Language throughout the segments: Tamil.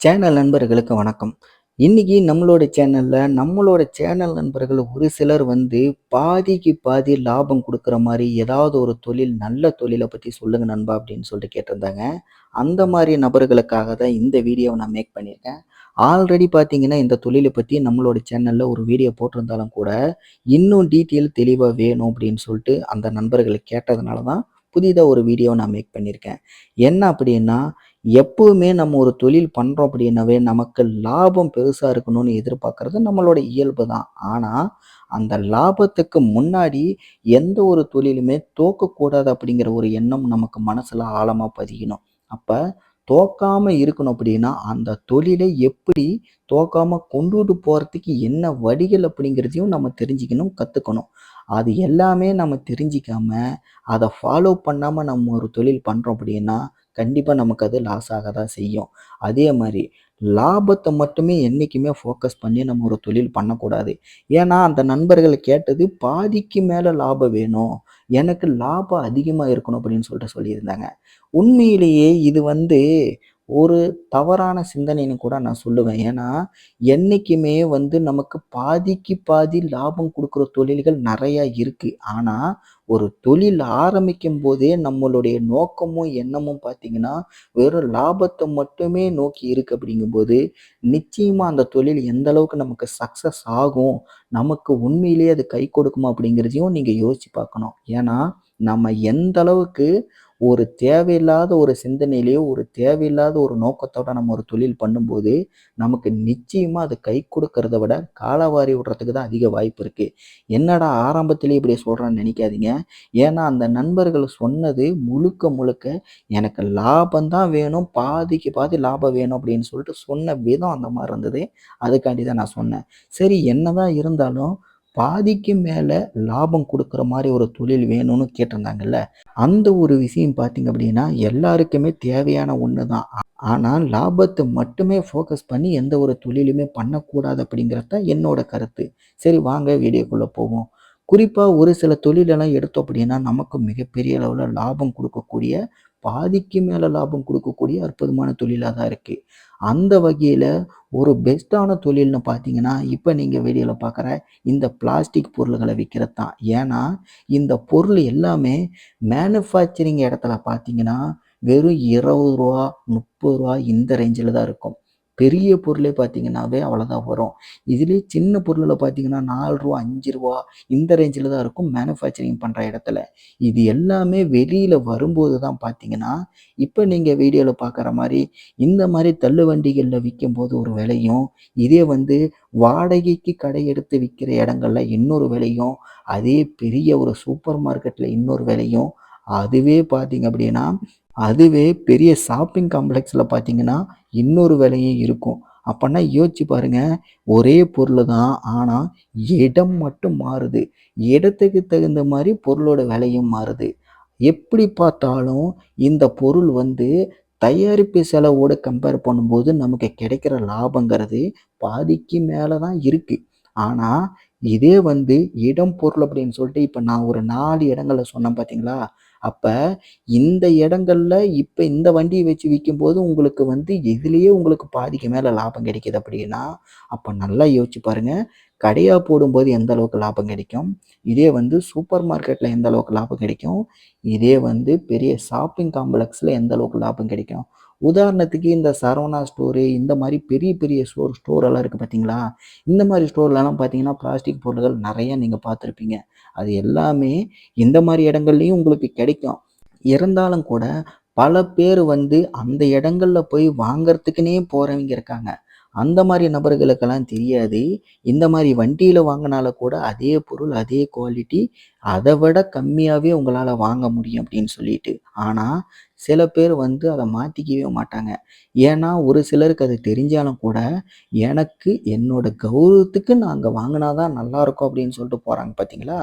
சேனல் நண்பர்களுக்கு வணக்கம். இன்னைக்கு நம்மளோட சேனல் நண்பர்கள் ஒரு சிலர் வந்து பாதிக்கு பாதி லாபம் குடுக்குற மாரி ஏதாவது ஒரு தொழில், நல்ல தொழில பத்தி சொல்லுங்க நண்பா அப்படின்னு சொல்லிட்டு கேட்டிருந்தாங்க. அந்த மாரி நபர்களுக்காக தான் இந்த வீடியோவ நான் மேக் பண்ணியிருக்கேன். ஆல்ரெடி பார்த்தீங்கன்னா, இந்த தொழில பத்தி நம்மளோட சேனல்ல ஒரு வீடியோ போட்டிருந்தாலும் கூட, இன்னும் டீட்டெயில் தெளிவா வேணும் அப்படின்னு சொல்லிட்டு அந்த நண்பர்கள் கேட்டதுனால தான் புதிதா ஒரு வீடியோவ நான் மேக் பண்ணியிருக்கேன். என்ன அப்படின்னா, எப்பவுமே நம்ம ஒரு தொழில் பண்றோம் அப்படின்னாவே, நமக்கு லாபம் பெருசா இருக்கணும்னு எதிர்பார்க்கிறது நம்மளோட இயல்பு தான். ஆனா, அந்த லாபத்துக்கு முன்னாடி எந்த ஒரு தொழிலுமே தோக்கக்கூடாது அப்படிங்கிற ஒரு எண்ணம் நமக்கு மனசுல ஆழமா பதியணும். அப்ப தோக்காம இருக்கணும் அப்படின்னா, அந்த தொழிலை எப்படி தோக்காம கொண்டுட்டு போறதுக்கு என்ன வழிகள் அப்படிங்கிறதையும் நம்ம தெரிஞ்சுக்கணும், கத்துக்கணும். அது எல்லாமே நம்ம தெரிஞ்சிக்காம, அத ஃபாலோ பண்ணாம நம்ம ஒரு தொழில் பண்றோம் அப்படின்னா, கண்டிப்பா நமக்கு அது லாஸ் ஆக தான் செய்யும். அதே மாரி லாபத்த மட்டுமே என்னைக்குமே ஃபோக்கஸ் பண்ணி நம்ம ஒரு தொழில் பண்ணக்கூடாது. ஏன்னா, அந்த நண்பர்கள் கேட்டது பாதிக்கு மேல லாபம் வேணும். எனக்கு லாபம் அதிகமா இருக்கணும் அப்படின்னு சொல்லிட்டு சொல்லியிருந்தாங்க. உண்மையிலேயே இது வந்து ஒரு தவறான சிந்தனைன்னு கூட நான் சொல்லுவேன். ஏன்னா, என்னைக்குமே வந்து நமக்கு பாதிக்கு பாதி லாபம் குடுக்குற தொழில்கள் நெறையா இருக்கு. ஆனா, ஒரு தொழில் ஆரம்பிக்கும்போதே நம்மளுடைய நோக்கமும், எண்ணமும் பார்த்தீங்கன்னா, வெறும் லாபத்த மட்டுமே நோக்கி இருக்கு அப்படிங்கும்போது, நிச்சயமா அந்த தொழில் எந்த அளவுக்கு நமக்கு சக்சஸ் ஆகும், நமக்கு உண்மையிலேயே அது கை கொடுக்குமா அப்படிங்கிறதையும் நீங்க யோசிச்சு பார்க்கணும். ஏன்னா, நம்ம எந்த அளவுக்கு ஒரு தேவையில்லாத ஒரு சிந்தனையிலயோ, ஒரு தேவையில்லாத ஒரு நோக்கத்தோட நம்ம ஒரு தொழில் பண்ணும்போது, நமக்கு நிச்சயமா அது கை கொடுக்கிறத விட காலவாரி விடுறதுக்கு தான் அதிக வாய்ப்பு இருக்கு. என்னடா ஆரம்பத்திலேயே இப்படி சொல்றேன்னு நினைக்காதீங்க. ஏன்னா, அந்த நண்பர்கள் சொன்னது முழுக்க முழுக்க எனக்கு லாபம் தான் வேணும், பாதிக்கு பாதி லாபம் வேணும் அப்படின்னு சொல்லிட்டு சொன்ன விதம் அந்த மாரி இருந்தது. அதுக்காண்டி தான் நான் சொன்னேன். சரி என்னதான் இருந்தாலும், பாதிக்கு மேல லாபம் குடுக்குற மாரி ஒரு தொழில் வேணும்னு கேட்டிருந்தாங்கல்ல. அந்த ஒரு விஷயம் பார்த்தீங்க அப்படின்னா, எல்லாருக்குமே தேவையான ஒண்ணு தான். ஆனா, லாபத்த மட்டுமே ஃபோக்கஸ் பண்ணி எந்த ஒரு தொழிலுமே பண்ணக்கூடாது அப்படிங்கிறது தான் என்னோட கருத்து. சரி வாங்க வீடியோக்குள்ள போவோம். குறிப்பா ஒரு சில தொழிலெல்லாம் எடுத்தோம் அப்படின்னா, நமக்கு மிகப்பெரிய அளவுல லாபம் குடுக்கக்கூடிய, பாதிக்கு மேல லாபம் குடுக்கக்கூடிய அற்புதமான தொழிலா தான் இருக்கு. அந்த வகையில ஒரு பெஸ்ட்டான தொழில்னு பார்த்தீங்கன்னா, இப்ப நீங்க வீடியோல பார்க்குற இந்த பிளாஸ்டிக் பொருள்கள விக்கிறது தான். ஏன்னா, இந்த பொருள் எல்லாமே மேனுஃபேக்சரிங் இடத்துல பார்த்தீங்கன்னா, வெறும் ரூ. 20, ரூ. 30 இந்த ரேஞ்சில தான் இருக்கும். பெரிய பொருளே பார்த்தீங்கன்னாவே அவ்வளோதான் வரும். இதுலயே சின்ன பொருள்ல பார்த்தீங்கன்னா, ரூ. 4, ரூ. 5 இந்த ரேஞ்சில தான் இருக்கும் மேனுஃபேக்சரிங் பண்ற இடத்துல. இது எல்லாமே வெளியில வரும்போது தான் பார்த்தீங்கன்னா, இப்ப நீங்க வீடியோல பார்க்குற மாரி, இந்த மாரி தள்ளுவண்டிகள்ல விக்கும்போது ஒரு விலையும், இதே வந்து வாடகைக்கு கடை எடுத்து விக்கிற இடங்கள்ல இன்னொரு விலையும், அதே பெரிய ஒரு சூப்பர் மார்க்கெட்ல இன்னொரு விலையும், அதுவே பார்த்தீங்க அப்படின்னா, அதுவே பெரிய ஷாப்பிங் காம்ப்ளெக்ஸ்ல பார்த்தீங்கன்னா, இன்னொரு விலையும் இருக்கும். அப்பன்னா யோசிச்சு பாருங்க, ஒரே பொருளு தான். ஆனா, இடம் மட்டும் மாறுது. இடத்துக்கு தகுந்த மாரி பொருளோட விலையும் மாறுது. எப்படி பார்த்தாலும் இந்த பொருள் வந்து தயாரிப்பு செலவோட கம்பேர் பண்ணும்போது நமக்கு கிடைக்கிற லாபங்கிறது பாதிக்கு மேல தான் இருக்கு. ஆனா, இதே வந்து இடம், பொருள் அப்படின்னு சொல்லிட்டு இப்ப நான் ஒரு 4 இடங்கள்ல சொன்னேன் பார்த்தீங்களா? அப்ப இந்த இடங்கள்ல இப்ப இந்த வண்டிய வச்சு விக்கும்போது உங்களுக்கு வந்து எதிலேயே உங்களுக்கு பாதிக்கு மேல லாபம் கிடைக்குது அப்படின்னா, அப்ப நல்லா யோசிச்சு பாருங்க. கடையா போடும்போது எந்த அளவுக்கு லாபம் கிடைக்கும்? இதே வந்து சூப்பர் மார்க்கெட்ல எந்த அளவுக்கு லாபம் கிடைக்கும்? இதே வந்து பெரிய ஷாப்பிங் காம்ப்ளெக்ஸ்ல எந்த அளவுக்கு லாபம் கிடைக்கும்? உதாரணத்துக்கு இந்த சரவணா ஸ்டோரு இந்த மாரி பெரிய பெரிய ஸ்டோர் எல்லாம் இருக்கு பார்த்தீங்களா? இந்த மாரி ஸ்டோர்லலாம் பார்த்தீங்கன்னா, பிளாஸ்டிக் பொருட்கள் நெறைய நீங்க பார்த்துருப்பீங்க. அது எல்லாமே இந்த மாரி இடங்கள்லயும் உங்களுக்கு கிடைக்கும். இருந்தாலும் கூட பல பேர் வந்து அந்த இடங்கள்ல போய் வாங்கறதுக்குன்னே போறவங்க இருக்காங்க. அந்த மாரி நபர்களுக்கெல்லாம் தெரியாது. இந்த மாரி வண்டியில வாங்குனால கூட அதே பொருள், அதே குவாலிட்டி அத விட கம்மியாவே உங்களால வாங்க முடியும் அப்படின்னு சொல்லிட்டு. ஆனா, சில பேர் வந்து அத மாத்திக்கவே மாட்டாங்க. ஏன்னா, ஒரு சிலருக்கு அது தெரிஞ்சாலும் கூட, எனக்கு என்னோட கௌரவத்துக்கு நான் அங்க வாங்குனா தான் நல்லாருக்கும் அப்படின்னு சொல்லிட்டு போறாங்க பார்த்தீங்களா?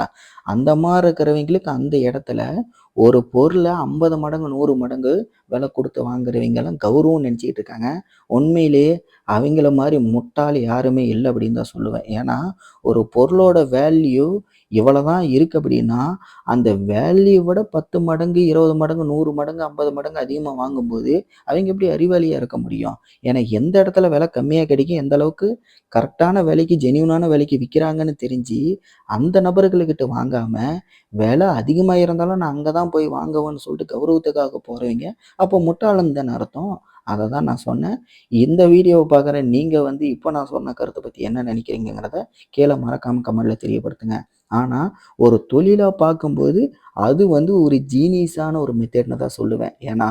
அந்த மாரி இருக்கிறவங்களுக்கு அந்த இடத்துல ஒரு பொருள 50 மடங்கு, 100 மடங்கு விலை குடுத்து வாங்குறவங்கலாம் கௌரவம்னு நெனச்சுக்கிட்டு இருக்காங்க. உண்மையிலேயே அவைங்கள மாரி முட்டாள் யாருமே இல்ல அப்படின்னு தான் சொல்லுவேன். ஏன்னா, ஒரு பொருளோட வேல்யூ இவ்வளவுதான் இருக்கு அப்படின்னா, அந்த வேல்யூ விட 10 மடங்கு, 20 மடங்கு, 100 மடங்கு, 50 மடங்கு அதிகமா வாங்கும்போது, அவங்க எப்படி அறிவாளியா இருக்க முடியும்? ஏன்னா எந்த இடத்துல விலை கம்மியா கிடைக்கும், எந்த அளவுக்கு கரெக்டான விலைக்கு, ஜென்யூனான விலைக்கு விக்கிறாங்கன்னு தெரிஞ்சு, அந்த நபர்கள்கிட்ட வாங்காம, விலை அதிகமா இருந்தாலும் நான் அங்க தான் போய் வாங்குவேன்னு சொல்லிட்டு கௌரவத்துக்காக போறவங்க, அப்போ முட்டாள்ன்னு தானே அர்த்தம். அத தான் நான் சொன்னேன். இந்த வீடியோவ பார்க்குற நீங்க வந்து இப்ப நான் சொன்ன கருத்த பத்தி என்ன நினைக்கிறீங்கங்கிறத கீழ மறக்காம கமெண்ட்ல தெரியப்படுத்துங்க. ஆனா, ஒரு தொழிலா பார்க்கும்போது, அது வந்து ஒரு ஜீனியஸான ஒரு மெத்தட்ன்னு தான் சொல்லுவேன். ஏன்னா,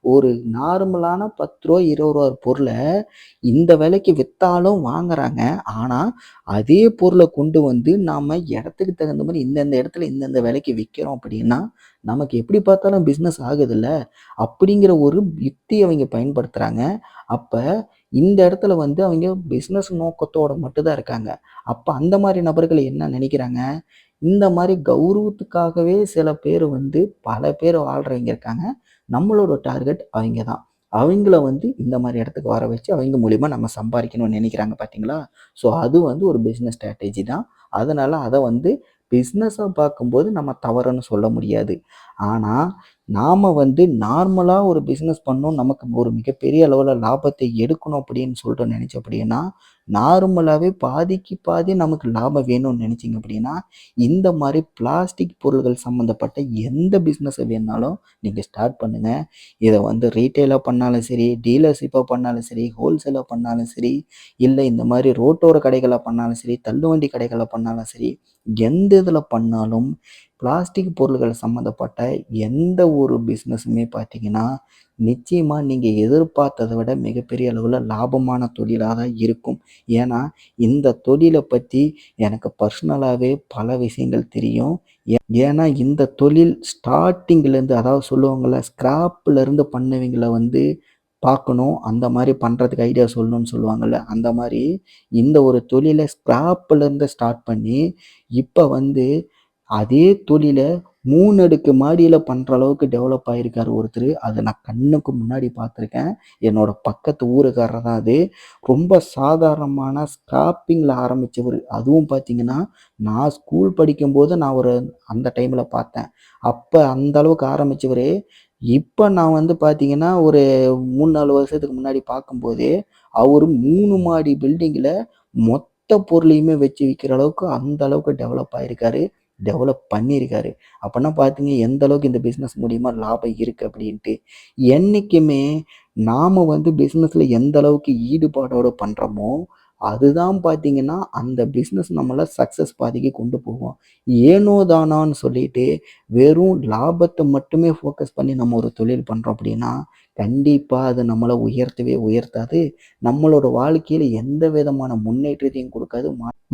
ஒரு நார்மலான ரூ. 10 ரூ. 20 பொருள இந்த விலைக்கு வித்தாலும் வாங்குறாங்க. ஆனா, அதே பொருள கொண்டு வந்து நாம இடத்துக்கு தகுந்த மாரி இந்தந்த இடத்துல இந்தந்த விலைக்கு விக்கிறோம் அப்படின்னா, நமக்கு எப்படி பார்த்தாலும் பிசினஸ் ஆகுதுல்ல. அப்படிங்கிற ஒரு யுக்திய அவைங்க பயன்படுத்துறாங்க. அப்ப இந்த இடத்துல வந்து அவைங்க பிசினஸ் நோக்கத்தோட மட்டும் தான் இருக்காங்க. அப்ப அந்த மாரி நபர்கள் என்ன நினைக்கிறாங்க, இந்த மாரி கௌரவத்துக்காகவே சில பேர் வந்து பல பேர் வாழ்றவைங்க இருக்காங்க. நம்மளோட டார்கெட் அவைங்க தான். அவைங்கள வந்து இந்த மாரி இடத்துக்கு வர வச்சு, அவைங்க மூலியமா நம்ம சம்பாரிக்கணும்னு நினைக்கிறாங்க பார்த்தீங்களா? ஸோ அது வந்து ஒரு பிசினஸ் ஸ்ட்ராட்டஜி தான். அதனால அத வந்து பிசினஸா பார்க்கும்போது நம்ம தவறுன்னு சொல்ல முடியாது. ஆனா, நாம வந்து நார்மலா ஒரு பிசினஸ் பண்ணணும், நமக்கு ஒரு மிகப்பெரிய அளவுல லாபத்தை எடுக்கணும் அப்படின்னு சொல்லிட்டு நினைச்சோம் அப்படின்னா, நார்மலாவே பாதிக்கு பாதி நமக்கு லாபம் வேணும்னு நினைச்சீங்க அப்படின்னா, இந்த மாரி பிளாஸ்டிக் பொருள்கள் சம்மந்தப்பட்ட எந்த பிசினஸ வேணுனாலும் நீங்க ஸ்டார்ட் பண்ணுங்க. இத வந்து ரீட்டெயிலா பண்ணாலும் சரி, டீலர்ஷிப்பா பண்ணாலும் சரி, ஹோல்சேலா பண்ணாலும் சரி, இல்ல இந்த மாரி ரோட்டோர கடைகளா பண்ணாலும் சரி, தள்ளுவண்டி கடைகளா பண்ணாலும் சரி, எந்த இதில பண்ணாலும் பிளாஸ்டிக் பொருள்கள் சம்மந்தப்பட்ட எந்த ஒரு பிசினஸுமே பார்த்தீங்கன்னா, நிச்சயமா நீங்க எதிர்பார்த்தத விட மிகப்பெரிய அளவுல லாபமான தொழிலா தான் இருக்கும். ஏன்னா, இந்த தொழில பத்தி எனக்கு பர்சனலாவே பல விஷயங்கள் தெரியும். ஏன்னா, இந்த தொழில் ஸ்டார்ட்டிங்லேருந்து அதாவது சொல்லுவாங்கல்ல, ஸ்கிராப்லேருந்து பண்ணவங்கள வந்து பார்க்கணும். அந்த மாரி பண்றதுக்கு ஐடியா சொல்லணும்னு சொல்லுவாங்கல்ல. அந்த மாரி இந்த ஒரு தொழில ஸ்கிராப்லேருந்து ஸ்டார்ட் பண்ணி, இப்ப வந்து அதே தொழில 3 அடுக்கு மாடியில பண்ற அளவுக்கு டெவலப் ஆயிருக்காரு ஒருத்தரு. அத நான் கண்ணுக்கு முன்னாடி பார்த்துருக்கேன். என்னோட பக்கத்து ஊருக்காரர் தான் அது. ரொம்ப சாதாரணமான ஸ்கிராப்பிங்ல ஆரம்பிச்சவரு. அதுவும் பார்த்தீங்கன்னா, நான் ஸ்கூல் படிக்கும்போது நான் ஒரு அந்த டைம்ல பார்த்தேன். அப்ப அந்த அளவுக்கு ஆரம்பிச்சவரு, இப்ப நான் வந்து பார்த்தீங்கன்னா, ஒரு 3, 4 வருஷத்துக்கு முன்னாடி பார்க்கும்போதே, அவரு 3 மாடி பில்டிங்ல மொத்த பொருளையுமே வச்சு விக்கிற அளவுக்கு அந்த அளவுக்கு டெவலப் ஆயிருக்காரு. டெவலப் பண்ணியிருக்காரு. அப்பன்னா பார்த்துங்க எந்த அளவுக்கு இந்த பிசினஸ் மூலியமா லாபம் இருக்கு அப்படின்ட்டு. என்னைக்குமே நாம வந்து பிசினஸ்ல எந்த அளவுக்கு ஈடுபாடோட பண்றோமோ, அதுதான் பார்த்தீங்கன்னா, அந்த பிசினஸ் நம்மள சக்சஸ் பாதைக்கு கொண்டு போகும். ஏனோ தானோன்னு சொல்லிட்டு வெறும் லாபத்த மட்டுமே ஃபோக்கஸ் பண்ணி நம்ம ஒரு தொழில் பண்றோம் அப்படின்னா, கண்டிப்பா அது நம்மள உயர்த்தவே உயர்த்தாது. நம்மளோட வாழ்க்கையில எந்த விதமான முன்னேற்றத்தையும் குடுக்காது.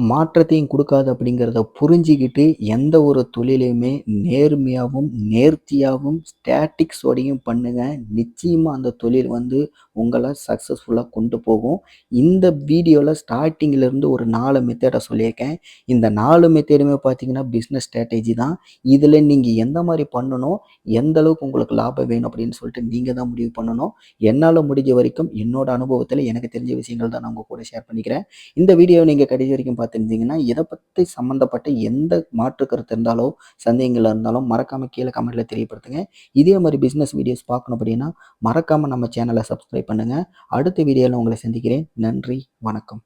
மாற்றத்தையும் குடுக்காது அப்படிங்கிறத புரிஞ்சுகிட்டு, எந்த ஒரு தொழிலையுமே நேர்மையாவும், நேர்த்தியாவும், ஸ்டாட்டிக்ஸோடையும் பண்ணுங்க. நிச்சயமா அந்த தொழில் வந்து உங்கள சக்சஸ்ஃபுல்லா கொண்டு போகும். இந்த வீடியோல ஸ்டார்ட்டிங்ல இருந்து ஒரு 4 மெத்தேட சொல்லியிருக்கேன். இந்த 4 மெத்தேடுமே பார்த்தீங்கன்னா, பிசினஸ் ஸ்ட்ராட்டஜி தான். இதுல நீங்க எந்த மாரி பண்ணணும், எந்த அளவுக்கு உங்களுக்கு லாபம் வேணும் அப்படின்னு சொல்லிட்டு நீங்க தான் முடிவு பண்ணணும். என்னால முடிஞ்ச வரைக்கும் என்னோட அனுபவத்துல எனக்கு தெரிஞ்ச விஷயங்கள் தான் நான் உங்க கூட ஷேர் பண்ணிக்கிறேன். இந்த வீடியோவ நீங்க கடைசி வரைக்கும் பார்த்திருந்தீங்கன்னா, இத பத்தி சம்மந்தப்பட்ட எந்த மாற்று கருத்து இருந்தாலோ, சந்தேகங்கள் இருந்தாலும் மறக்காம கீழ கமெண்ட்ல தெரியப்படுத்துங்க. இதே மாரி பிசினஸ் வீடியோஸ் பார்க்கணும் அப்படின்னா, மறக்காம நம்ம சேனல சப்ஸ்கிரைப் பண்ணுங்க. அடுத்த வீடியோல உங்கள சந்திக்கிறேன். நன்றி, வணக்கம்.